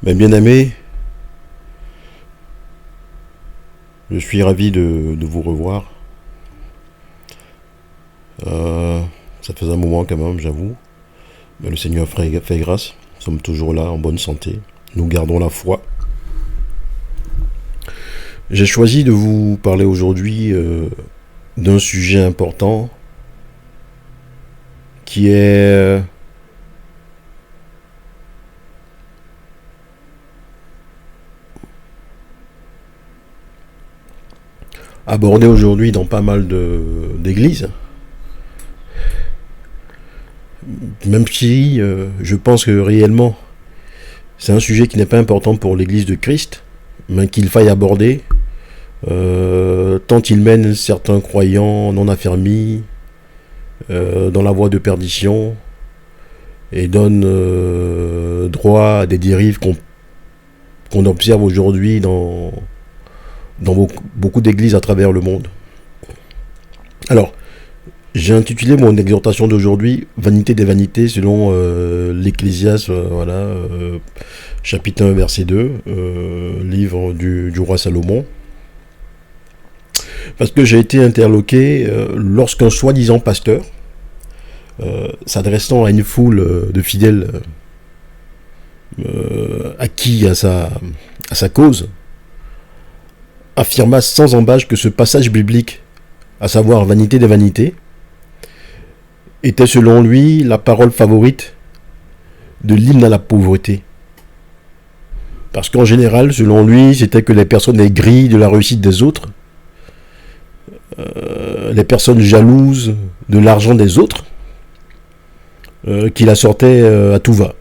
Mes bien-aimés, je suis ravi de vous revoir. Ça faisait un moment quand même, j'avoue. Mais le Seigneur fait grâce. Nous sommes toujours là, en bonne santé. Nous gardons la foi. J'ai choisi de vous parler aujourd'hui d'un sujet important qui est abordé aujourd'hui dans pas mal d'églises. Même si je pense que réellement c'est un sujet qui n'est pas important pour l'église de Christ, mais qu'il faille aborder, tant il mène certains croyants non affermis dans la voie de perdition et donne droit à des dérives qu'on observe aujourd'hui dans beaucoup d'églises à travers le monde. Alors, j'ai intitulé mon exhortation d'aujourd'hui « Vanité des vanités » selon l'Ecclésiaste, chapitre 1, verset 2, livre du roi Salomon. Parce que j'ai été interloqué lorsqu'un soi-disant pasteur, s'adressant à une foule de fidèles acquis à sa cause, affirma sans embâche que ce passage biblique, à savoir « Vanité des vanités », était selon lui la parole favorite de l'hymne à la pauvreté. Parce qu'en général, selon lui, c'était que les personnes aigries de la réussite des autres, les personnes jalouses de l'argent des autres, qui la sortaient à tout va.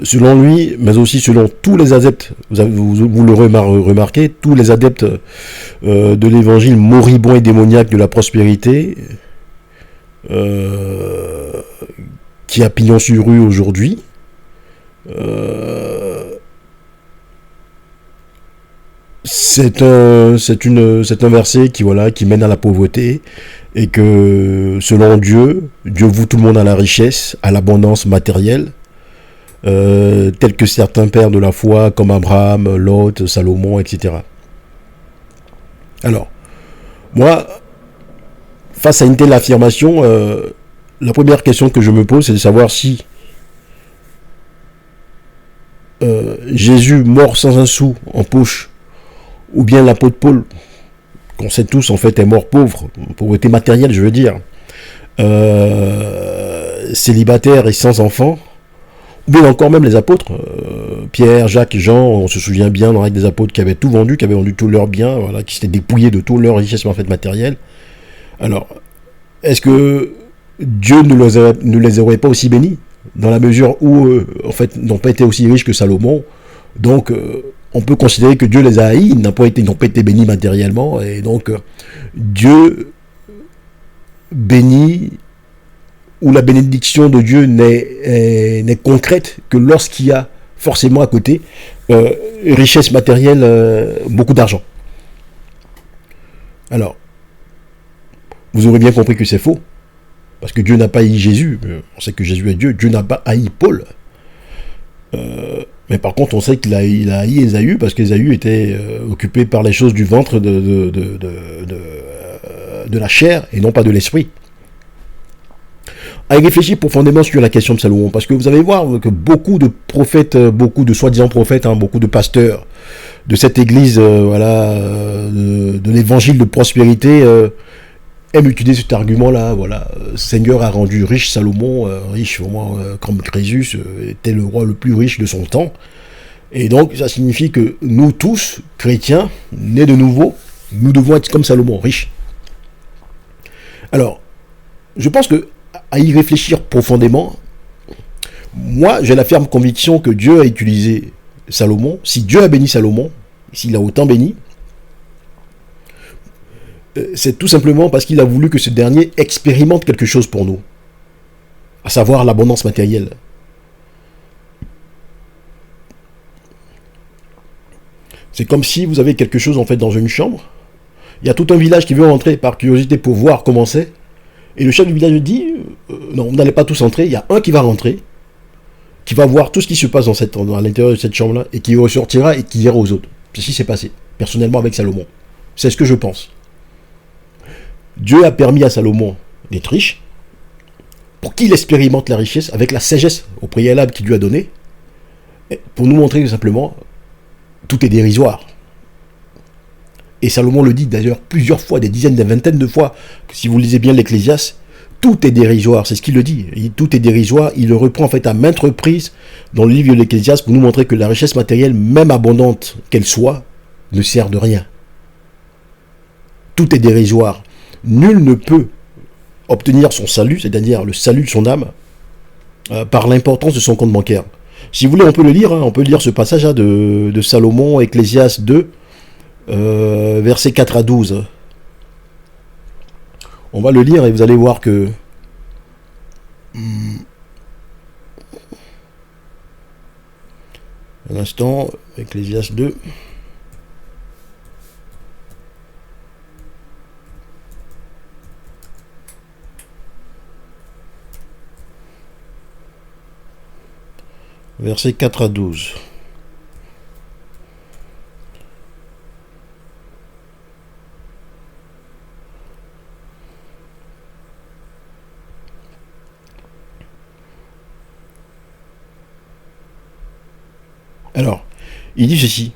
Selon lui, mais aussi selon tous les adeptes, vous l'aurez remarqué, tous les adeptes de l'évangile moribond et démoniaque de la prospérité, qui a pignon sur rue aujourd'hui, c'est un verset qui mène à la pauvreté, et que selon Dieu voue tout le monde à la richesse, à l'abondance matérielle, tels que certains pères de la foi comme Abraham, Lot, Salomon, etc. Alors, moi, face à une telle affirmation, la première question que je me pose, c'est de savoir si Jésus mort sans un sou en poche, ou bien l'apôtre Paul, qu'on sait tous en fait est mort pauvre, pauvreté matérielle je veux dire, célibataire et sans enfant, ou bien encore même les apôtres, Pierre, Jacques, Jean, on se souvient bien dans des apôtres qui avaient tout vendu, qui avaient vendu tous leurs biens, voilà, qui s'étaient dépouillés de toute leur richesse en fait matérielle. Alors, est-ce que Dieu ne les aurait pas aussi bénis, dans la mesure où en fait n'ont pas été aussi riches que Salomon, donc on peut considérer que Dieu les a haïs, ils n'ont pas été bénis matériellement, et donc Dieu bénit, où la bénédiction de Dieu n'est concrète que lorsqu'il y a forcément à côté richesse matérielle, beaucoup d'argent. Alors, vous aurez bien compris que c'est faux, parce que Dieu n'a pas haï Jésus, on sait que Jésus est Dieu, Dieu n'a pas haï Paul. Mais par contre, on sait qu'il a haï Ésaü, parce qu'Ésaü était occupé par les choses du ventre, de la chair, et non pas de l'esprit. À y réfléchir profondément sur la question de Salomon, parce que vous allez voir que beaucoup de prophètes, beaucoup de soi-disant prophètes, beaucoup de pasteurs de cette église, de l'évangile de prospérité, aiment utiliser cet argument-là. Voilà, Seigneur a rendu riche Salomon, riche vraiment comme Crésus, était le roi le plus riche de son temps. Et donc, ça signifie que nous tous, chrétiens, nés de nouveau, nous devons être comme Salomon, riches. Alors, je pense que à y réfléchir profondément, moi j'ai la ferme conviction que Dieu a utilisé Salomon. Si Dieu a béni Salomon, s'il a autant béni, c'est tout simplement parce qu'il a voulu que ce dernier expérimente quelque chose pour nous, à savoir l'abondance matérielle. C'est comme si vous avez quelque chose en fait dans une chambre, il y a tout un village qui veut rentrer par curiosité pour voir comment c'est. Et le chef du village dit, non, vous n'allez pas tous entrer, il y a un qui va rentrer, qui va voir tout ce qui se passe à l'intérieur de cette chambre-là, et qui ressortira et qui dira aux autres. C'est ce qui s'est passé, personnellement, avec Salomon. C'est ce que je pense. Dieu a permis à Salomon d'être riche, pour qu'il expérimente la richesse avec la sagesse au préalable qu'il lui a donnée, pour nous montrer que simplement, tout est dérisoire. Et Salomon le dit d'ailleurs plusieurs fois, des dizaines, des vingtaines de fois, que si vous lisez bien l'Ecclésiaste, tout est dérisoire, c'est ce qu'il le dit. Tout est dérisoire, il le reprend en fait à maintes reprises dans le livre de l'Ecclésiaste pour nous montrer que la richesse matérielle, même abondante qu'elle soit, ne sert de rien. Tout est dérisoire. Nul ne peut obtenir son salut, c'est-à-dire le salut de son âme, par l'importance de son compte bancaire. Si vous voulez, on peut le lire, on peut lire ce passage de Salomon, Ecclésiaste 2, versets 4 à 12. On va le lire et vous allez voir que un instant, Ecclésiaste 2. Versets 4 à 12. Alors, il dit ceci.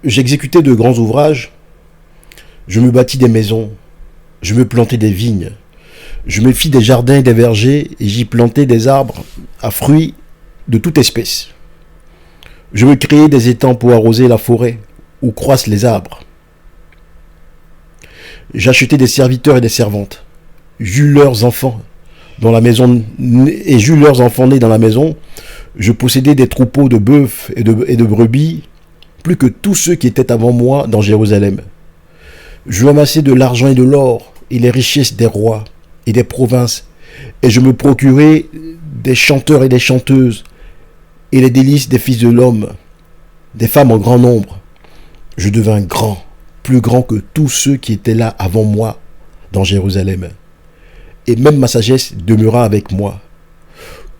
J'exécutais de grands ouvrages, je me bâtis des maisons, je me plantais des vignes, je me fis des jardins et des vergers, et j'y plantais des arbres à fruits de toute espèce. Je me créai des étangs pour arroser la forêt, où croissent les arbres. J'achetai des serviteurs et des servantes. J'eus leurs enfants dans la maison, et j'eus leurs enfants nés dans la maison. Je possédais des troupeaux de bœufs et de brebis, plus que tous ceux qui étaient avant moi dans Jérusalem. Je ramassai de l'argent et de l'or, et les richesses des rois et des provinces, et je me procurai des chanteurs et des chanteuses, et les délices des fils de l'homme, des femmes en grand nombre. Je devins grand, plus grand que tous ceux qui étaient là avant moi dans Jérusalem. Et même ma sagesse demeura avec moi.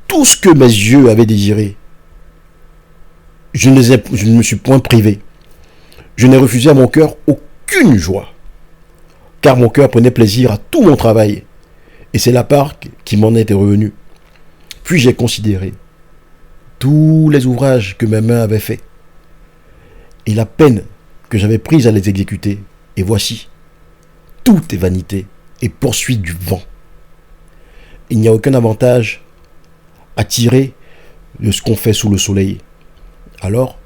Tout ce que mes yeux avaient désiré, je ne me suis point privé. Je n'ai refusé à mon cœur aucune joie, car mon cœur prenait plaisir à tout mon travail, et c'est la part qui m'en était revenue. Puis j'ai considéré tous les ouvrages que mes mains avaient faits, et la peine que j'avais prise à les exécuter, et voici, tout est vanité et poursuite du vent. Il n'y a aucun avantage à tirer de ce qu'on fait sous le soleil. Alors,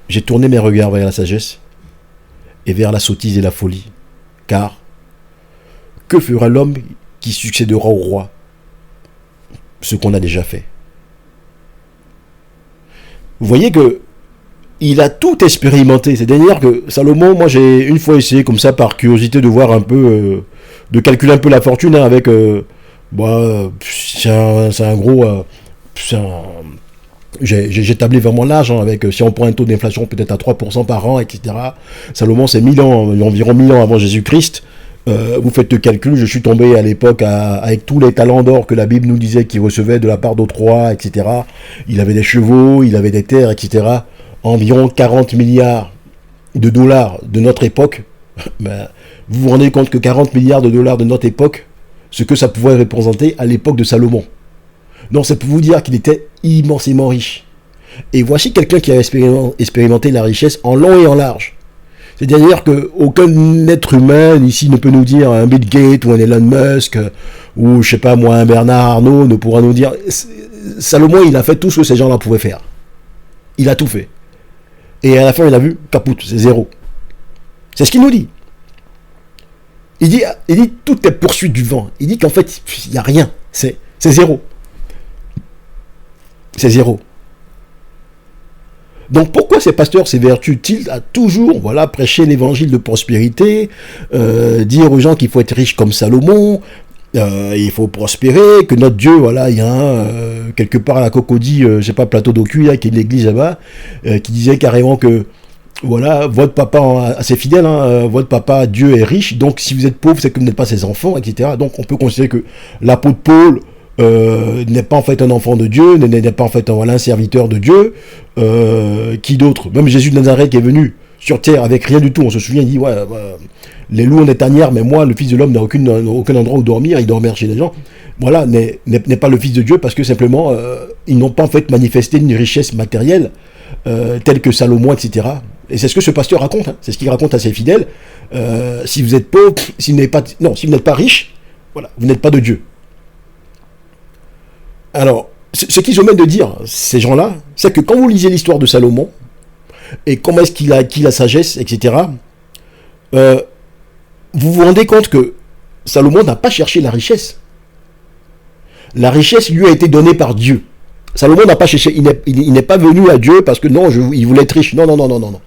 j'ai tourné mes regards vers la sagesse et vers la sottise et la folie, car que fera l'homme qui succédera au roi? Ce qu'on a déjà fait. Vous voyez que il a tout expérimenté. C'est-à-dire que Salomon, moi j'ai une fois essayé comme ça par curiosité de voir un peu, de calculer un peu la fortune avec... c'est un gros... j'ai tablé vraiment large, avec si on prend un taux d'inflation peut-être à 3% par an, etc. Salomon, c'est 1000 ans, environ 1000 ans avant Jésus-Christ. Vous faites le calcul, je suis tombé à l'époque avec tous les talents d'or que la Bible nous disait qu'il recevait de la part d'autres rois, etc. Il avait des chevaux, il avait des terres, etc. Environ 40 milliards de dollars de notre époque. Ben, vous vous rendez compte que 40 milliards de dollars de notre époque, ce que ça pouvait représenter à l'époque de Salomon. Non, c'est pour vous dire qu'il était immensément riche. Et voici quelqu'un qui a expérimenté la richesse en long et en large. C'est-à-dire qu'aucun être humain ici ne peut nous dire, un Bill Gates ou un Elon Musk, ou je sais pas moi, un Bernard Arnault ne pourra nous dire, Salomon il a fait tout ce que ces gens-là pouvaient faire. Il a tout fait. Et à la fin il a vu, caput, c'est zéro. C'est ce qu'il nous dit. Il dit tout est poursuite du vent. Il dit qu'en fait, il n'y a rien. C'est zéro. C'est zéro. Donc pourquoi ces pasteurs s'évertuent-ils à toujours prêcher l'évangile de prospérité, dire aux gens qu'il faut être riche comme Salomon, il faut prospérer, que notre Dieu, il y a quelque part à la Cocody, je sais pas, plateau d'Ocu, qui est l'église là-bas, qui disait carrément que Voilà, votre papa assez fidèle, hein, votre papa, Dieu est riche, donc si vous êtes pauvre, c'est que vous n'êtes pas ses enfants, etc. Donc on peut considérer que l'apôtre Paul n'est pas en fait un enfant de Dieu, n'est pas en fait un serviteur de Dieu. Qui d'autre? Même Jésus de Nazareth qui est venu sur terre avec rien du tout, on se souvient, il dit, ouais, les loups ont des tanières, mais moi, le Fils de l'homme n'a aucun endroit où dormir, il dormait chez les gens. Voilà, n'est pas le Fils de Dieu parce que simplement, ils n'ont pas en fait manifesté une richesse matérielle telle que Salomon, etc. Et c'est ce que ce pasteur raconte, hein. C'est ce qu'il raconte à ses fidèles. Si vous êtes pauvre, si vous n'êtes pas riche, voilà, vous n'êtes pas de Dieu. Alors, ce qu'ils omettent de dire, ces gens-là, c'est que quand vous lisez l'histoire de Salomon, et comment est-ce qu'il a acquis la sagesse, etc., vous vous rendez compte que Salomon n'a pas cherché la richesse. La richesse lui a été donnée par Dieu. Salomon n'a pas cherché, il n'est pas venu à Dieu parce que non, il voulait être riche. Non, non, non, non, non, non.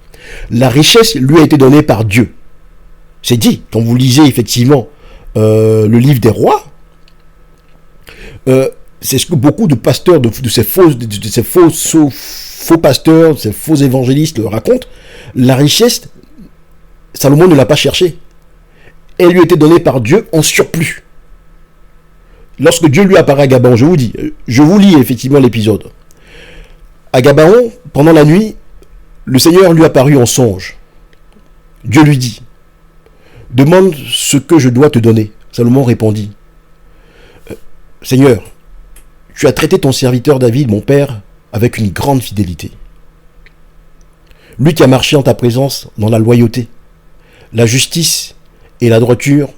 La richesse lui a été donnée par Dieu. C'est dit, quand vous lisez effectivement le livre des rois, c'est ce que beaucoup de pasteurs, de ces faux pasteurs, de ces faux évangélistes racontent. La richesse, Salomon ne l'a pas cherchée. Elle lui a été donnée par Dieu en surplus. Lorsque Dieu lui apparaît à Gabaon, je vous lis effectivement l'épisode. À Gabaon, pendant la nuit, le Seigneur lui apparut en songe. Dieu lui dit, « Demande ce que je dois te donner. » Salomon répondit, « Seigneur, tu as traité ton serviteur David, mon père, avec une grande fidélité. Lui qui a marché en ta présence dans la loyauté, la justice et la droiture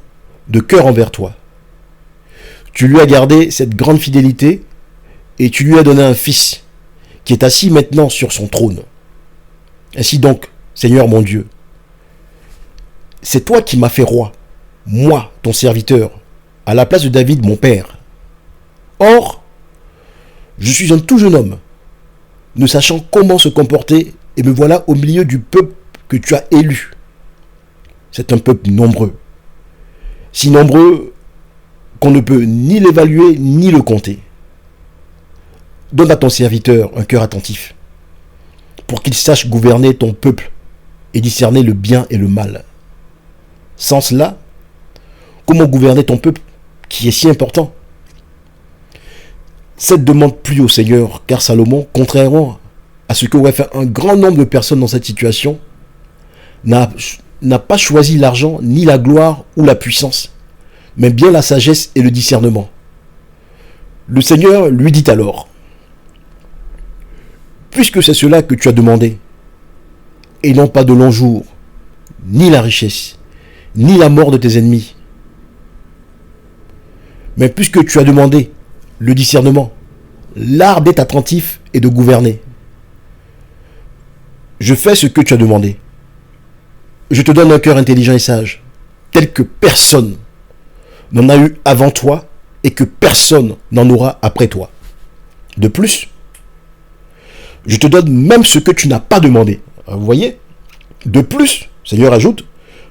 de cœur envers toi. Tu lui as gardé cette grande fidélité et tu lui as donné un fils qui est assis maintenant sur son trône. Ainsi donc, Seigneur mon Dieu, c'est toi qui m'as fait roi, moi, ton serviteur, à la place de David, mon père. Or, je suis un tout jeune homme, ne sachant comment se comporter, et me voilà au milieu du peuple que tu as élu. C'est un peuple nombreux, si nombreux qu'on ne peut ni l'évaluer ni le compter. Donne à ton serviteur un cœur attentif, pour qu'il sache gouverner ton peuple et discerner le bien et le mal. Sans cela, comment gouverner ton peuple qui est si important? Cette demande plut au Seigneur, car Salomon, contrairement à ce qu'aurait fait un grand nombre de personnes dans cette situation, n'a pas choisi l'argent, ni la gloire ou la puissance, mais bien la sagesse et le discernement. Le Seigneur lui dit alors, « Puisque c'est cela que tu as demandé, et non pas de longs jours, ni la richesse, ni la mort de tes ennemis, mais puisque tu as demandé le discernement, l'art d'être attentif et de gouverner, je fais ce que tu as demandé. Je te donne un cœur intelligent et sage, tel que personne n'en a eu avant toi et que personne n'en aura après toi. De plus, je te donne même ce que tu n'as pas demandé. Vous voyez? De plus, Seigneur ajoute,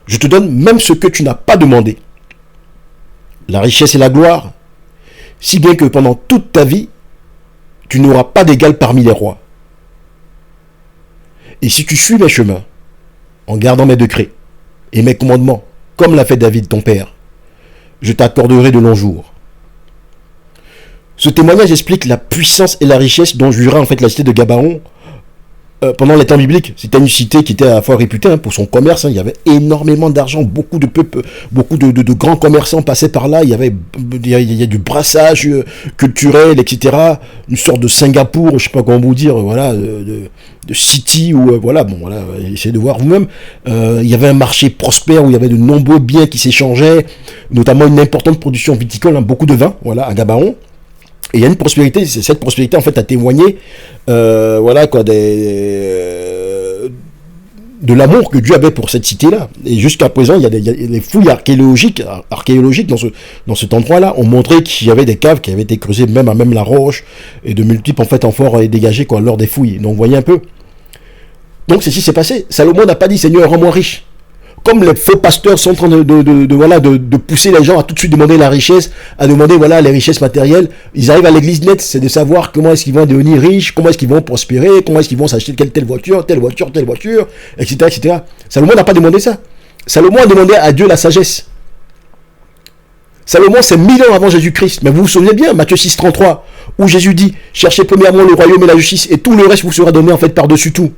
je te donne même ce que tu n'as pas demandé. La richesse et la gloire, si bien que pendant toute ta vie, tu n'auras pas d'égal parmi les rois. Et si tu suis mes chemins, en gardant mes décrets et mes commandements, comme l'a fait David ton père, je t'accorderai de longs jours. Ce témoignage explique la puissance et la richesse dont jouira en fait la cité de Gabaon pendant les temps bibliques. C'était une cité qui était à la fois réputée pour son commerce. Il y avait énormément d'argent, beaucoup de peuples, beaucoup de grands commerçants passaient par là. Il y a du brassage culturel, etc. Une sorte de Singapour, je ne sais pas comment vous dire, voilà, de City ou voilà, bon voilà, essayez de voir vous-même. Il y avait un marché prospère où il y avait de nombreux biens qui s'échangeaient, notamment une importante production viticole, beaucoup de vin, voilà, à Gabaon. Et il y a une prospérité, cette prospérité en fait a témoigné voilà quoi, de l'amour que Dieu avait pour cette cité-là. Et jusqu'à présent, il y a des fouilles archéologiques dans cet endroit-là ont montré qu'il y avait des caves qui avaient été creusées même à même la roche et de multiples en fait amphores dégagées quoi lors des fouilles. Donc vous voyez un peu. Donc ceci s'est passé. Salomon n'a pas dit Seigneur rends-moi riche, comme les faux pasteurs sont en train de pousser les gens à tout de suite demander la richesse, à demander voilà les richesses matérielles, ils arrivent à l'église nette, c'est de savoir comment est-ce qu'ils vont devenir riches, comment est-ce qu'ils vont prospérer, comment est-ce qu'ils vont s'acheter telle voiture, etc., etc. Salomon n'a pas demandé ça. Salomon a demandé à Dieu la sagesse. Salomon, c'est 1000 ans avant Jésus-Christ. Mais vous vous souvenez bien, Matthieu 6, 33, où Jésus dit, cherchez premièrement le royaume et la justice, et tout le reste vous sera donné en fait par-dessus tout.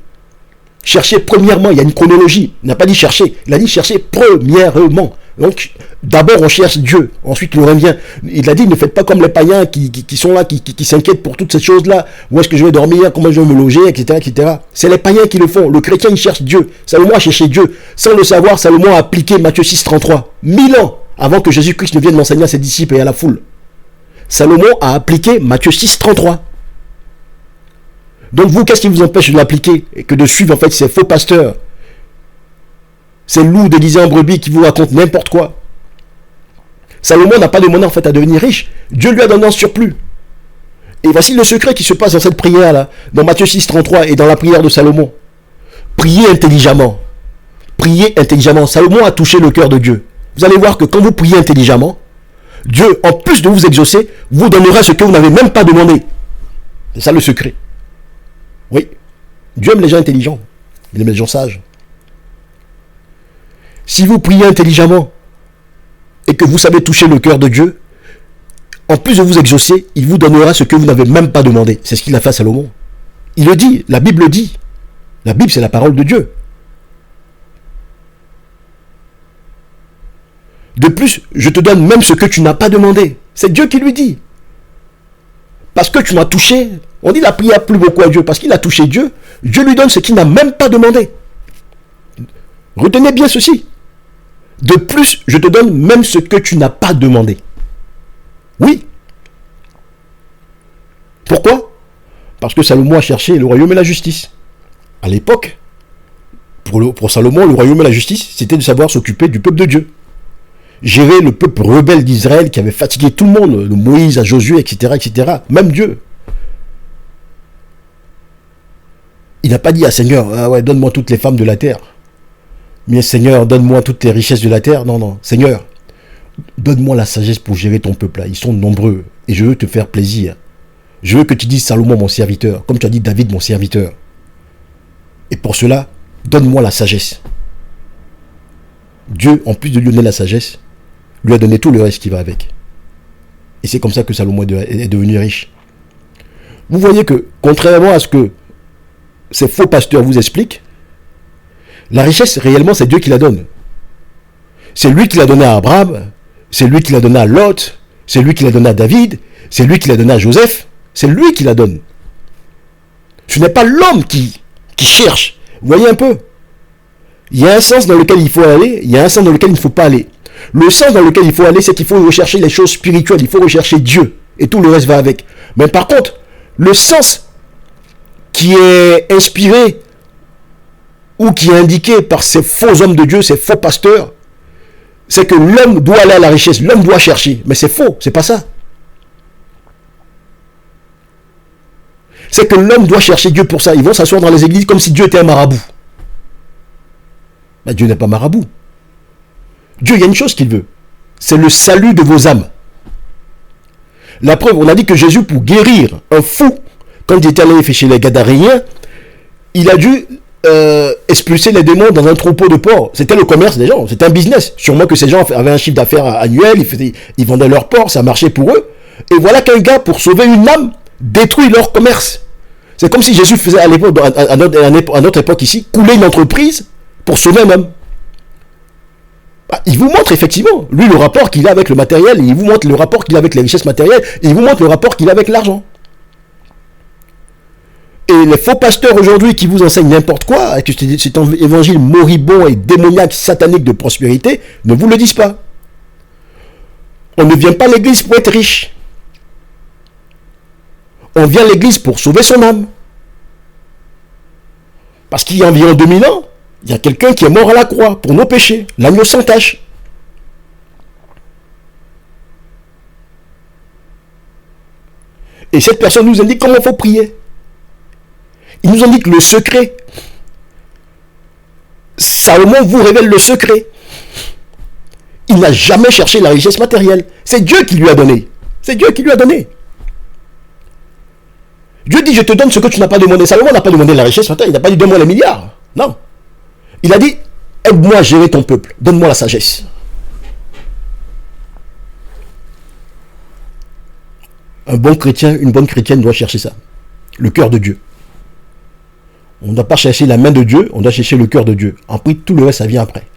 Cherchez premièrement, il y a une chronologie. Il n'a pas dit chercher, il a dit chercher premièrement. Donc, d'abord on cherche Dieu, ensuite il revient. Il a dit, ne faites pas comme les païens qui sont là, qui s'inquiètent pour toutes ces choses-là. Où est-ce que je vais dormir, comment je vais me loger, etc., etc. C'est les païens qui le font. Le chrétien, il cherche Dieu. Salomon a cherché Dieu. Sans le savoir, Salomon a appliqué Matthieu 6, 33. 1000 ans avant que Jésus-Christ ne vienne l'enseigner à ses disciples et à la foule. Salomon a appliqué Matthieu 6, 33. Donc vous, qu'est-ce qui vous empêche de l'appliquer et que de suivre en fait ces faux pasteurs, ces loups déguisés en brebis qui vous racontent n'importe quoi? Salomon n'a pas demandé en fait à devenir riche. Dieu lui a donné un surplus. Et voici le secret qui se passe dans cette prière-là, dans Matthieu 6, 33 et dans la prière de Salomon. Priez intelligemment. Priez intelligemment. Salomon a touché le cœur de Dieu. Vous allez voir que quand vous priez intelligemment, Dieu, en plus de vous exaucer, vous donnera ce que vous n'avez même pas demandé. C'est ça le secret. Oui. Dieu aime les gens intelligents. Il aime les gens sages. Si vous priez intelligemment et que vous savez toucher le cœur de Dieu, en plus de vous exaucer, il vous donnera ce que vous n'avez même pas demandé. C'est ce qu'il a fait à Salomon. Il le dit, la Bible le dit. La Bible, c'est la parole de Dieu. De plus, je te donne même ce que tu n'as pas demandé. C'est Dieu qui lui dit. Parce que tu m'as touché. On dit la prière plus beaucoup à Dieu. Parce qu'il a touché Dieu. Dieu lui donne ce qu'il n'a même pas demandé. Retenez bien ceci. De plus, je te donne même ce que tu n'as pas demandé. Oui. Pourquoi? Parce que Salomon a cherché le royaume et la justice. À l'époque, pour Salomon, le royaume et la justice, c'était de savoir s'occuper du peuple de Dieu. Gérer le peuple rebelle d'Israël qui avait fatigué tout le monde, de Moïse à Josué, etc., etc. Même Dieu. Il n'a pas dit à Seigneur, ah ouais, donne-moi toutes les femmes de la terre. Mais Seigneur, donne-moi toutes les richesses de la terre. Non, non. Seigneur, donne-moi la sagesse pour gérer ton peuple là. Ils sont nombreux et je veux te faire plaisir. Je veux que tu dises Salomon mon serviteur, comme tu as dit David mon serviteur. Et pour cela, donne-moi la sagesse. Dieu, en plus de lui donner la sagesse, lui a donné tout le reste qui va avec. Et c'est comme ça que Salomon est devenu riche. Vous voyez que, contrairement à ce que ces faux pasteurs vous expliquent, la richesse, réellement, c'est Dieu qui la donne. C'est lui qui l'a donné à Abraham, c'est lui qui l'a donné à Lot, c'est lui qui l'a donné à David, c'est lui qui l'a donné à Joseph, c'est lui qui la donne. Ce n'est pas l'homme qui cherche. Vous voyez un peu? Il y a un sens dans lequel il faut aller, il y a un sens dans lequel il ne faut pas aller. Le sens dans lequel il faut aller, c'est qu'il faut rechercher les choses spirituelles, il faut rechercher Dieu, et tout le reste va avec. Mais par contre, le sens qui est inspiré ou qui est indiqué par ces faux hommes de Dieu, ces faux pasteurs, c'est que l'homme doit aller à la richesse, l'homme doit chercher. Mais c'est faux, c'est pas ça. C'est que l'homme doit chercher Dieu pour ça. Ils vont s'asseoir dans les églises comme si Dieu était un marabout. Mais Dieu n'est pas marabout. Dieu, il y a une chose qu'il veut. C'est le salut de vos âmes. La preuve, on a dit que Jésus, pour guérir un fou, quand il était allé chez les Gadaréens, il a dû expulser les démons dans un troupeau de porcs. C'était le commerce des gens, c'était un business. Sûrement que ces gens avaient un chiffre d'affaires annuel, ils vendaient leurs porcs, ça marchait pour eux. Et voilà qu'un gars, pour sauver une âme, détruit leur commerce. C'est comme si Jésus faisait à l'époque, à notre époque ici, couler une entreprise pour sauver un homme. Il vous montre effectivement, lui, le rapport qu'il a avec le matériel, il vous montre le rapport qu'il a avec les richesses matérielles, et il vous montre le rapport qu'il a avec l'argent. Et les faux pasteurs aujourd'hui qui vous enseignent n'importe quoi, que c'est un évangile moribond et démoniaque, satanique de prospérité, ne vous le disent pas. On ne vient pas à l'église pour être riche. On vient à l'église pour sauver son âme. Parce qu'il y a environ 2000 ans, il y a quelqu'un qui est mort à la croix pour nos péchés, l'agneau sans tache. Et cette personne nous indique comment il faut prier. Il nous indique le secret. Salomon vous révèle le secret. Il n'a jamais cherché la richesse matérielle. C'est Dieu qui lui a donné. C'est Dieu qui lui a donné. Dieu dit, je te donne ce que tu n'as pas demandé. Salomon n'a pas demandé la richesse matérielle. Il n'a pas dit, donne-moi les milliards. Non. Il a dit, aide-moi à gérer ton peuple. Donne-moi la sagesse. Un bon chrétien, une bonne chrétienne doit chercher ça. Le cœur de Dieu. On ne doit pas chercher la main de Dieu, on doit chercher le cœur de Dieu. Après, tout le reste, ça vient après.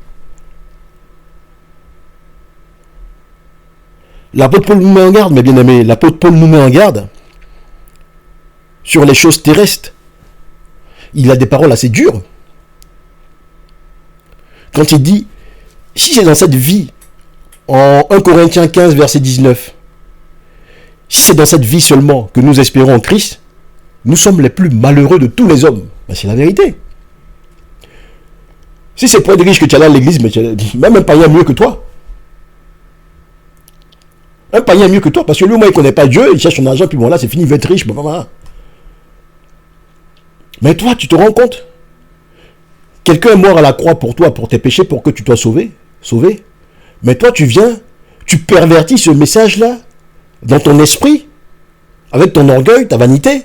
L'apôtre Paul nous met en garde, mes bien-aimés. L'apôtre Paul nous met en garde sur les choses terrestres. Il a des paroles assez dures. Quand il dit, si c'est dans cette vie, en 1 Corinthiens 15, verset 19, si c'est dans cette vie seulement que nous espérons en Christ, nous sommes les plus malheureux de tous les hommes. Ben, c'est la vérité. Si c'est pour être riche que tu es allé à l'église, mais même un païen mieux que toi. Un païen mieux que toi, parce que lui, au moins, il ne connaît pas Dieu, il cherche son argent, puis bon, là, c'est fini, il veut être riche, bon, voilà. Mais toi, tu te rends compte? Quelqu'un est mort à la croix pour toi, pour tes péchés, pour que tu sois sauvé. Mais toi, tu viens, tu pervertis ce message-là dans ton esprit, avec ton orgueil, ta vanité,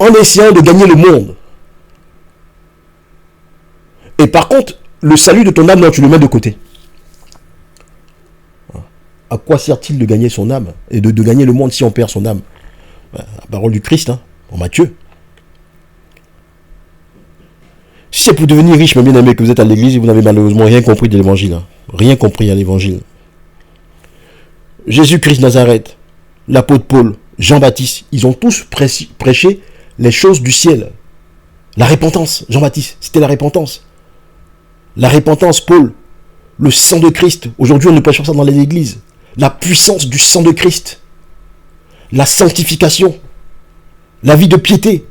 en essayant de gagner le monde. Et par contre, le salut de ton âme, non, tu le mets de côté. À quoi sert-il de gagner son âme et de gagner le monde si on perd son âme? La parole du Christ, hein, en Matthieu. Si c'est pour devenir riche, mes bien-aimés, que vous êtes à l'église, vous n'avez malheureusement rien compris de l'évangile. Hein. Rien compris à l'évangile. Jésus-Christ Nazareth, l'apôtre Paul, Jean-Baptiste, ils ont tous prêché les choses du ciel. La repentance, Jean-Baptiste, c'était la repentance. La repentance, Paul, le sang de Christ. Aujourd'hui, on ne prêche pas ça dans les églises. La puissance du sang de Christ. La sanctification. La vie de piété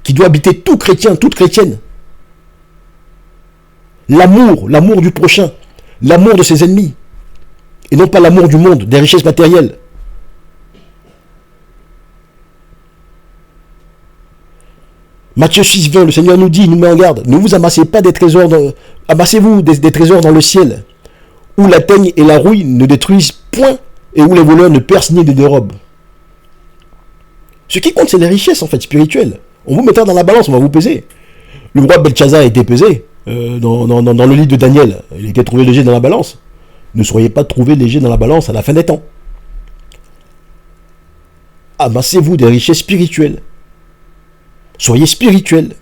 qui doit habiter tout chrétien, toute chrétienne. L'amour du prochain. L'amour de ses ennemis. Et non pas l'amour du monde, des richesses matérielles. Matthieu 6, 20, le Seigneur nous dit, il nous met en garde, ne vous amassez pas des trésors, amassez-vous des trésors dans le ciel, où la teigne et la rouille ne détruisent point, et où les voleurs ne percent ni ne dérobent. Ce qui compte, c'est les richesses, en fait, spirituelles. On vous mettra dans la balance, on va vous peser. Le roi Belshazzar a été pesé dans le livre de Daniel. Il était trouvé léger dans la balance. Ne soyez pas trouvé léger dans la balance à la fin des temps. Amassez-vous des richesses spirituelles. Soyez spirituels.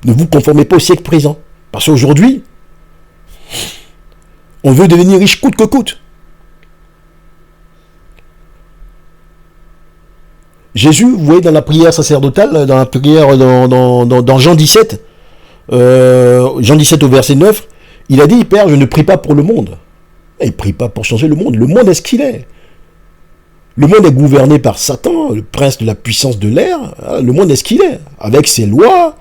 Ne vous conformez pas au siècle présent. Parce qu'aujourd'hui, on veut devenir riche coûte que coûte. Jésus, vous voyez dans la prière sacerdotale, dans la prière dans Jean 17, Jean 17 au verset 9, il a dit, Père, je ne prie pas pour le monde. Il ne prie pas pour changer le monde. Le monde est ce qu'il est. Le monde est gouverné par Satan, le prince de la puissance de l'air. Le monde est ce qu'il est, avec ses lois,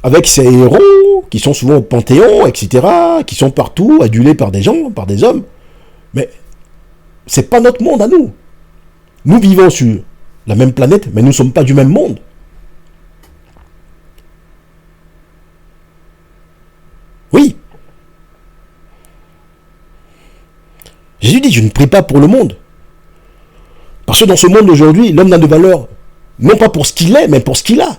avec ses héros, qui sont souvent au Panthéon, etc., qui sont partout, adulés par des gens, par des hommes. Mais c'est pas notre monde à nous. Nous vivons sur la même planète, mais nous ne sommes pas du même monde. Oui. Jésus dit, je ne prie pas pour le monde. Parce que dans ce monde d'aujourd'hui, l'homme n'a de valeur, non pas pour ce qu'il est, mais pour ce qu'il a.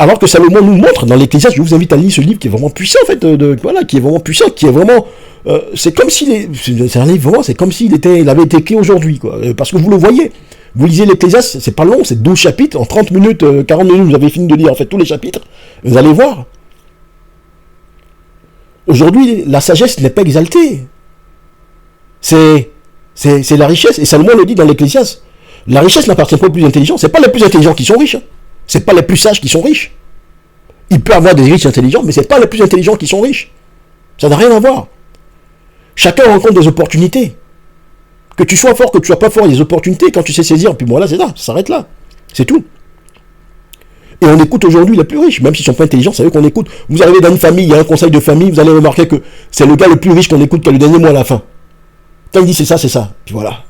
Alors que Salomon nous montre dans l'Ecclésiaste, je vous invite à lire ce livre qui est vraiment puissant, en fait, voilà, qui est vraiment puissant, qui est vraiment, c'est comme s'il est, c'est un livre vraiment, c'est comme s'il avait été écrit aujourd'hui, quoi. Parce que vous le voyez, vous lisez l'Ecclésiaste, c'est pas long, c'est 12 chapitres, en 30 minutes, 40 minutes, vous avez fini de lire en fait tous les chapitres, vous allez voir. Aujourd'hui, la sagesse n'est pas exaltée. C'est la richesse, et Salomon le dit dans l'Ecclésiaste. La richesse n'appartient pas aux plus intelligents. C'est pas les plus intelligents qui sont riches. Hein. C'est pas les plus sages qui sont riches. Il peut y avoir des riches intelligents, mais c'est pas les plus intelligents qui sont riches. Ça n'a rien à voir. Chacun rencontre des opportunités. Que tu sois fort, que tu sois pas fort, il y a des opportunités. Quand tu sais saisir, puis voilà, c'est là, ça s'arrête là. C'est tout. Et on écoute aujourd'hui les plus riches, même s'ils sont pas intelligents, c'est eux qu'on écoute. Vous arrivez dans une famille, il y a un conseil de famille, vous allez remarquer que c'est le gars le plus riche qu'on écoute qui a le dernier mot à la fin. Quand il dit c'est ça, puis voilà.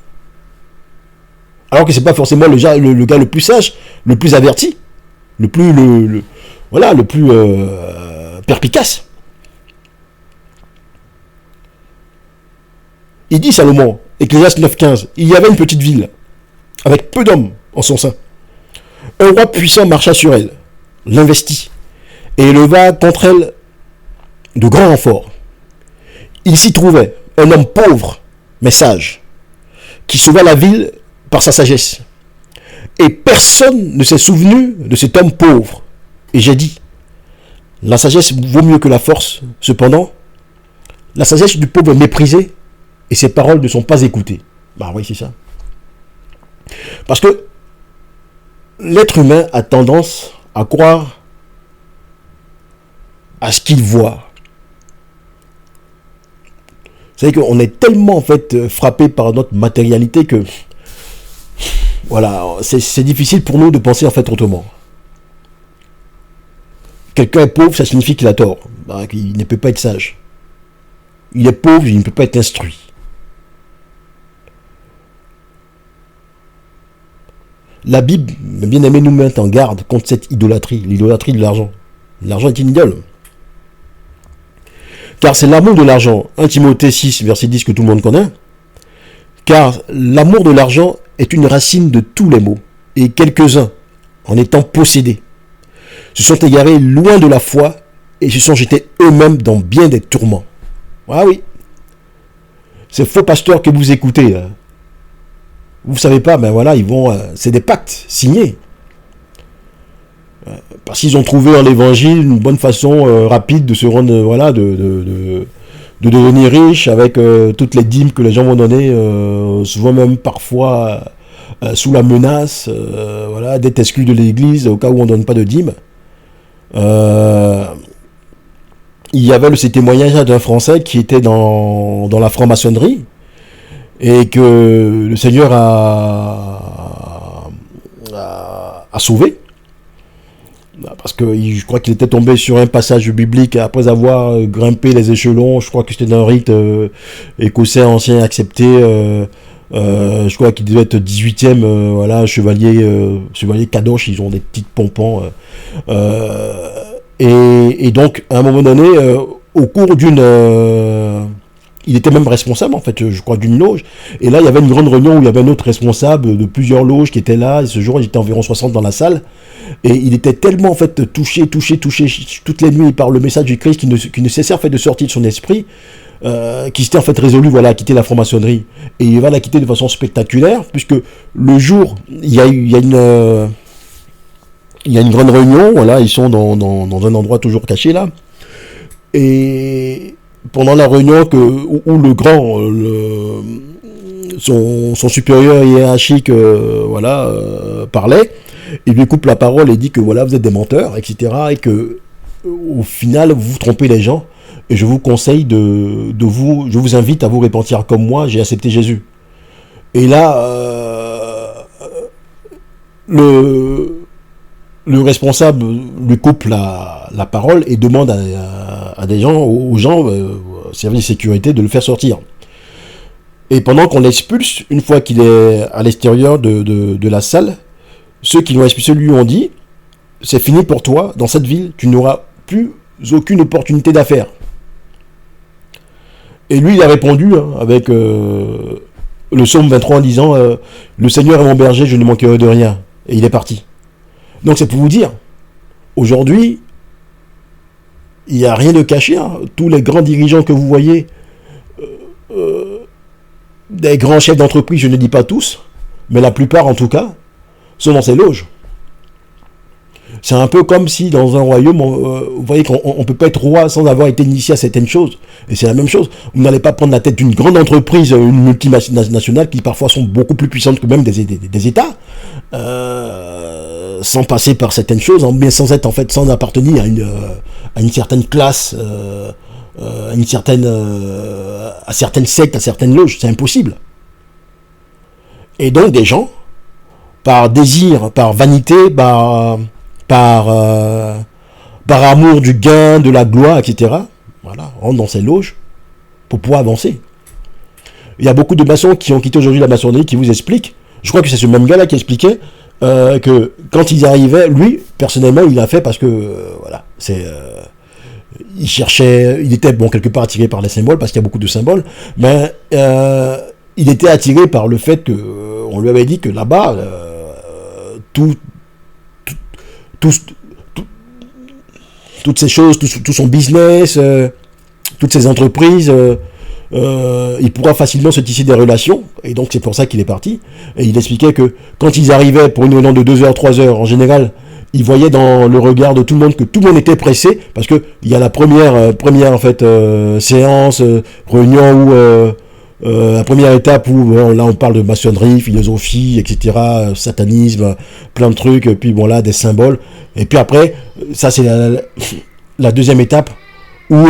Alors que c'est pas forcément le gars le plus sage, le plus averti. voilà, le plus perspicace. Il dit Salomon, Ecclésiaste 9,15, il y avait une petite ville, avec peu d'hommes en son sein. Un roi puissant marcha sur elle, l'investit, et éleva contre elle de grands renforts. Il s'y trouvait un homme pauvre, mais sage, qui sauva la ville par sa sagesse. Et personne ne s'est souvenu de cet homme pauvre. Et j'ai dit, la sagesse vaut mieux que la force. Cependant, la sagesse du pauvre est méprisée et ses paroles ne sont pas écoutées. Bah oui, c'est ça. Parce que l'être humain a tendance à croire à ce qu'il voit. Vous savez qu'on est tellement en fait frappé par notre matérialité que voilà, c'est difficile pour nous de penser en fait autrement. Quelqu'un est pauvre, ça signifie qu'il a tort. Bah, qu'il ne peut pas être sage. Il est pauvre, il ne peut pas être instruit. La Bible, bien aimé, nous met en garde contre cette idolâtrie, l'idolâtrie de l'argent. L'argent est une idole. Car c'est l'amour de l'argent. 1 Timothée 6, verset 10 que tout le monde connaît. Car l'amour de l'argent est une racine de tous les maux. Et quelques-uns, en étant possédés, se sont égarés loin de la foi et se sont jetés eux-mêmes dans bien des tourments. Ah oui. Ces faux pasteurs que vous écoutez, vous ne savez pas, ben voilà, ils vont, c'est des pactes signés. Parce qu'ils ont trouvé en l'évangile une bonne façon rapide de se rendre, voilà, de devenir riche avec toutes les dîmes que les gens vont donner, souvent même parfois sous la menace, voilà, d'être exclus de l'église au cas où on ne donne pas de dîmes. Il y avait ces témoignages d'un Français qui était dans la franc-maçonnerie et que le Seigneur a sauvé. Parce que je crois qu'il était tombé sur un passage biblique après avoir grimpé les échelons. Je crois que c'était d'un rite écossais ancien accepté. Je crois qu'il devait être 18e, voilà, chevalier Kadosh, ils ont des petites pompons. Et donc, à un moment donné, au cours d'une... il était même responsable, en fait, je crois, d'une loge. Et là, il y avait une grande réunion où il y avait un autre responsable de plusieurs loges qui était là. Et ce jour, il était environ 60 dans la salle. Et il était tellement, en fait, touché toutes les nuits par le message du Christ qui ne cessait, en fait, de sortir de son esprit, qui s'était, en fait, résolu, voilà, à quitter la franc-maçonnerie. Et il va la quitter de façon spectaculaire, puisque le jour, il y a une grande réunion, voilà, ils sont dans un endroit toujours caché, là. Et pendant la réunion où le grand, son supérieur hiérarchique, voilà, parlait, il lui coupe la parole et dit que voilà, vous êtes des menteurs, etc. Et que au final, vous vous trompez les gens. Et je vous conseille je vous invite à vous repentir comme moi, j'ai accepté Jésus. Et là, le responsable lui coupe la parole et demande à des gens, aux gens, service de sécurité, de le faire sortir. Et pendant qu'on l'expulse, une fois qu'il est à l'extérieur de la salle, ceux qui l'ont expulsé lui ont dit, c'est fini pour toi, dans cette ville, tu n'auras plus aucune opportunité d'affaires. Et lui, il a répondu avec le psaume 23 en disant, le Seigneur est mon berger, je ne manquerai de rien. Et il est parti. Donc c'est pour vous dire, aujourd'hui, il n'y a rien de caché. Tous les grands dirigeants que vous voyez, des grands chefs d'entreprise, je ne dis pas tous, mais la plupart en tout cas, sont dans ces loges. C'est un peu comme si dans un royaume, vous voyez qu'on ne peut pas être roi sans avoir été initié à certaines choses. Et c'est la même chose. Vous n'allez pas prendre la tête d'une grande entreprise, une multinationale, qui parfois sont beaucoup plus puissantes que même des États, sans passer par certaines choses, mais sans être en fait, sans appartenir à une certaine classe, à certaines sectes, à certaines loges. C'est impossible. Et donc des gens, par désir, par vanité, par amour du gain, de la gloire, etc., voilà, rentrent dans ces loges pour pouvoir avancer. Il y a beaucoup de maçons qui ont quitté aujourd'hui la maçonnerie qui vous expliquent, je crois que c'est ce même gars-là qui expliquait, que quand ils arrivaient, lui, personnellement, il l'a fait parce que, voilà, il cherchait, il était, bon, quelque part attiré par les symboles, parce qu'il y a beaucoup de symboles, mais il était attiré par le fait que, on lui avait dit que là-bas, tout, tout, tout, toutes ces choses, tout son business, toutes ces entreprises, il pourra facilement se tisser des relations, et donc c'est pour ça qu'il est parti. Et il expliquait que quand ils arrivaient pour une réunion de 2 heures, 3 heures, en général, il voyait dans le regard de tout le monde que tout le monde était pressé, parce que il y a la première en fait séance, réunion où la première étape où là on parle de maçonnerie, philosophie, etc., satanisme, plein de trucs, puis bon là des symboles, et puis après ça c'est la deuxième étape où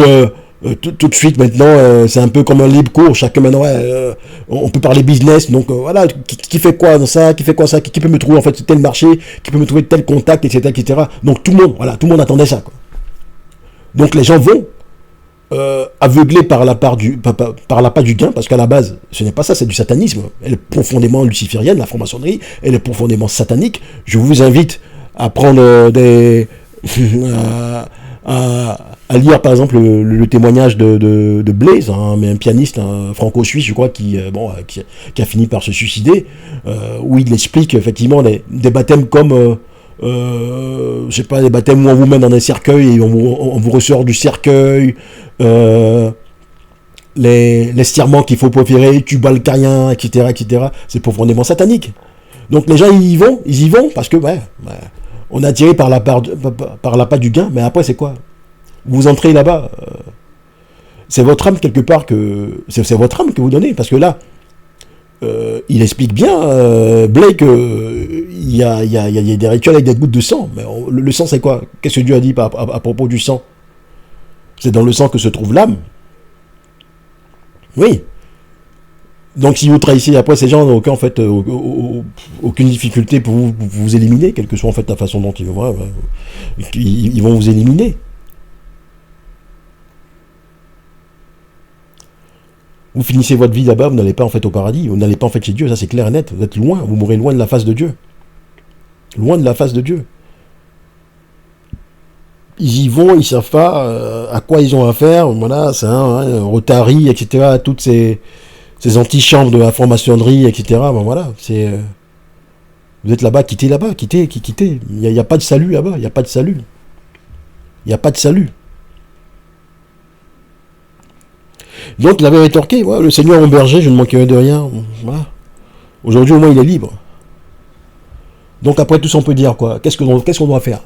tout de suite maintenant c'est un peu comme un libre cours, chacun maintenant on peut parler business, donc voilà, qui fait quoi dans ça, qui fait quoi ça, qui peut me trouver en fait tel marché, qui peut me trouver tel contact, etc. Donc tout le monde attendait ça, quoi. Donc les gens vont aveuglés par la part du gain, parce qu'à la base ce n'est pas ça, c'est du satanisme, elle est profondément luciférienne, la franc-maçonnerie, elle est profondément satanique. Je vous invite à prendre à lire par exemple le témoignage de Blaise, mais un pianiste franco-suisse, je crois, qui a fini par se suicider, où il explique effectivement des baptêmes comme je sais pas, des baptêmes où on vous met dans des cercueils et on vous ressort du cercueil, les serments qu'il faut proférer, tu bats le carien, etc. C'est profondément satanique. Donc les gens ils y vont parce que on est attiré par la part du gain, mais après c'est quoi? Vous entrez là-bas, c'est votre âme quelque part c'est votre âme que vous donnez, parce que là, il explique bien, Blake, il y a des rituels avec des gouttes de sang, mais le sang c'est quoi? Qu'est-ce que Dieu a dit à propos du sang? C'est dans le sang que se trouve l'âme. Oui. Donc si vous trahissez après, ces gens n'ont aucune difficulté pour vous éliminer, quelle que soit en fait la façon dont ils vont vous éliminer. Vous finissez votre vie là-bas, vous n'allez pas en fait au paradis, vous n'allez pas en fait chez Dieu, ça c'est clair et net, vous êtes loin, vous mourrez loin de la face de Dieu. Loin de la face de Dieu. Ils y vont, ils savent pas à quoi ils ont affaire, voilà, c'est Rotary, etc., toutes ces antichambres de la franc-maçonnerie, etc., voilà, vous êtes là-bas, quittez. Il n'y a pas de salut là-bas, il n'y a pas de salut. Il n'y a pas de salut. Donc il avait rétorqué, le Seigneur mon berger, je ne manquerai de rien. Voilà. Aujourd'hui au moins il est libre. Donc après tout ça on peut dire quoi? Qu'est-ce qu'on doit faire?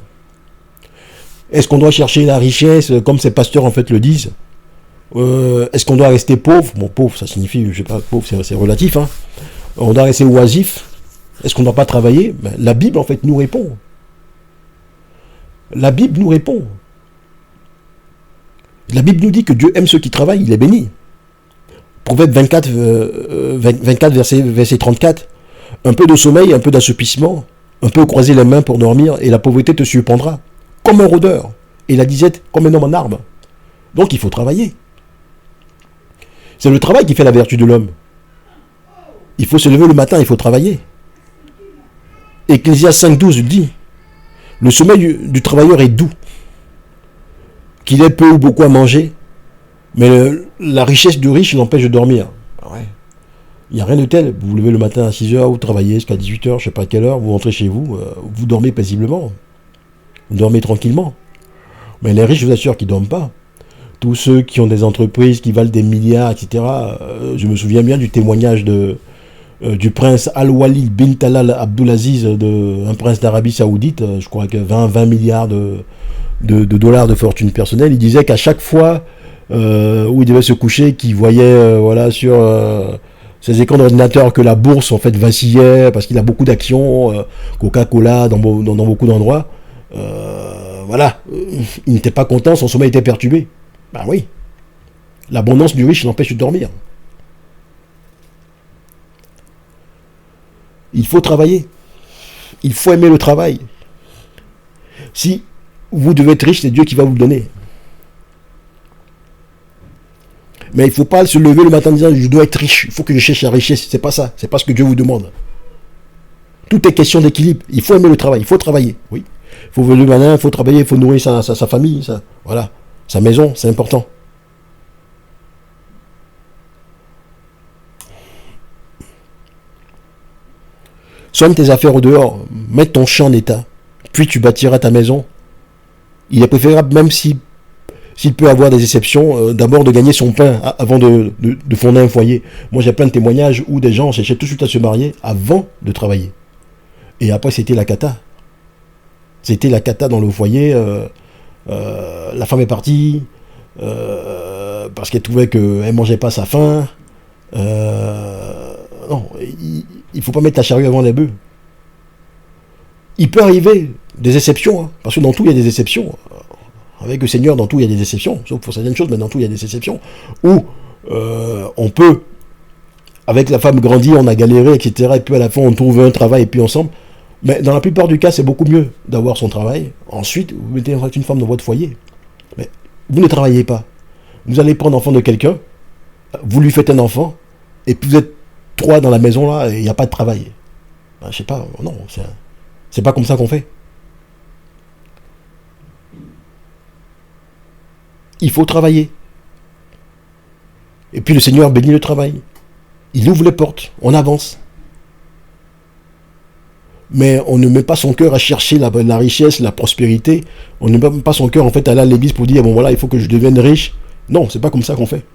Est-ce qu'on doit chercher la richesse comme ces pasteurs en fait le disent? Est-ce qu'on doit rester pauvre? Bon, pauvre ça signifie, je sais pas, pauvre c'est relatif. On doit rester oisif? Est-ce qu'on ne doit pas travailler? La Bible en fait nous répond. La Bible nous répond. La Bible nous dit que Dieu aime ceux qui travaillent, il est béni. Proverbe 24, 24 verset 34. Un peu de sommeil, un peu d'assoupissement, un peu croiser les mains pour dormir, et la pauvreté te surprendra, comme un rôdeur, et la disette comme un homme en arbre. Donc il faut travailler. C'est le travail qui fait la vertu de l'homme. Il faut se lever le matin, il faut travailler. Ecclésiaste 5.12 dit, le sommeil du travailleur est doux, qu'il ait peu ou beaucoup à manger, mais la richesse du riche l'empêche de dormir. Il n'y a rien de tel. Vous vous levez le matin à 6h, vous travaillez jusqu'à 18h, je ne sais pas à quelle heure, vous rentrez chez vous, vous dormez paisiblement. Vous dormez tranquillement. Mais les riches, je vous assure qu'ils ne dorment pas. Tous ceux qui ont des entreprises qui valent des milliards, etc. Je me souviens bien du témoignage du prince Al-Walid bin Talal Abdulaziz, un prince d'Arabie Saoudite, je crois que 20 milliards de dollars de fortune personnelle. Il disait qu'à chaque fois où il devait se coucher, qu'il voyait sur ses écrans d'ordinateur que la bourse en fait vacillait parce qu'il a beaucoup d'actions, Coca-Cola dans beaucoup d'endroits, il n'était pas content, son sommeil était perturbé. Ben oui, l'abondance du riche l'empêche de dormir. Il faut travailler, il faut aimer le travail. Si vous devez être riche, c'est Dieu qui va vous le donner. Mais il ne faut pas se lever le matin en disant je dois être riche, il faut que je cherche la richesse. C'est pas ça, c'est pas ce que Dieu vous demande. Tout est question d'équilibre. Il faut aimer le travail, il faut travailler. Oui. Il faut lever le matin, il faut travailler, il faut nourrir sa famille, voilà. Sa maison, c'est important. Soigne tes affaires au dehors, mets ton champ en état, puis tu bâtiras ta maison. Il est préférable, même s'il peut avoir des exceptions, d'abord de gagner son pain avant de fonder un foyer. Moi j'ai plein de témoignages où des gens cherchaient tout de suite à se marier avant de travailler. Et après c'était la cata. C'était la cata dans le foyer. La femme est partie parce qu'elle trouvait qu'elle ne mangeait pas sa faim. Non, il ne faut pas mettre la charrue avant les bœufs. Il peut arriver des exceptions, hein, parce que dans tout il y a des exceptions. Avec le Seigneur, dans tout il y a des exceptions, sauf pour certaines choses, mais dans tout il y a des exceptions. Où on peut, avec la femme grandir, on a galéré, etc. Et puis à la fin on trouve un travail et puis ensemble. Mais dans la plupart du cas, c'est beaucoup mieux d'avoir son travail. Ensuite, vous mettez une femme dans votre foyer. Mais vous ne travaillez pas. Vous allez prendre l'enfant de quelqu'un, vous lui faites un enfant, et puis vous êtes 3 dans la maison là, et il n'y a pas de travail. Ben, je sais pas, non, c'est pas comme ça qu'on fait. Il faut travailler. Et puis le Seigneur bénit le travail. Il ouvre les portes, on avance. Mais on ne met pas son cœur à chercher la richesse, la prospérité. On ne met pas son cœur en fait à aller à l'église pour dire bon voilà, il faut que je devienne riche. Non, c'est pas comme ça qu'on fait.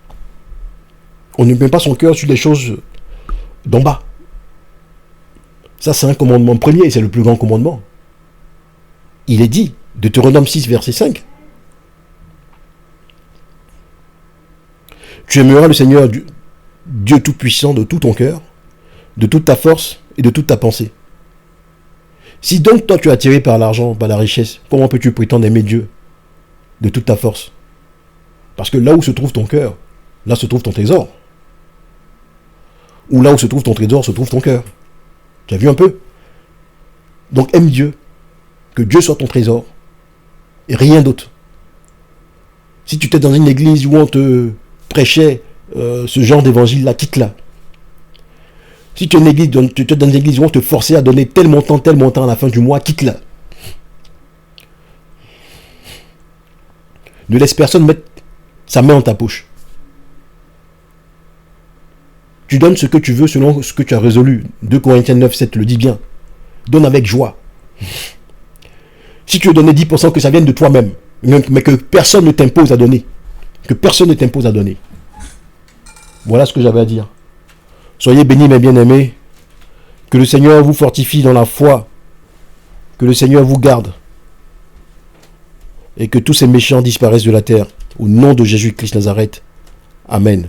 On ne met pas son cœur sur les choses d'en bas. Ça c'est un commandement premier et c'est le plus grand commandement. Il est dit, Deutéronome 6 verset 5. Tu aimeras le Seigneur Dieu Tout-Puissant de tout ton cœur, de toute ta force et de toute ta pensée. Si donc toi tu es attiré par l'argent, par la richesse, comment peux-tu prétendre aimer Dieu de toute ta force? Parce que là où se trouve ton cœur, là se trouve ton trésor. Ou là où se trouve ton trésor, se trouve ton cœur. Tu as vu un peu? Donc aime Dieu, que Dieu soit ton trésor, et rien d'autre. Si tu étais dans une église où on te prêchait ce genre d'évangile-là, quitte-la. Si tu es dans une église où on te forçait à donner tel montant à la fin du mois, quitte-la. Ne laisse personne mettre sa main dans ta poche. Tu donnes ce que tu veux selon ce que tu as résolu. 2 Corinthiens 9, 7 le dit bien. Donne avec joie. Si tu veux donner 10%, que ça vienne de toi-même, mais que personne ne t'impose à donner. Que personne ne t'impose à donner. Voilà ce que j'avais à dire. Soyez bénis, mes bien-aimés. Que le Seigneur vous fortifie dans la foi. Que le Seigneur vous garde. Et que tous ces méchants disparaissent de la terre. Au nom de Jésus-Christ Nazareth. Amen.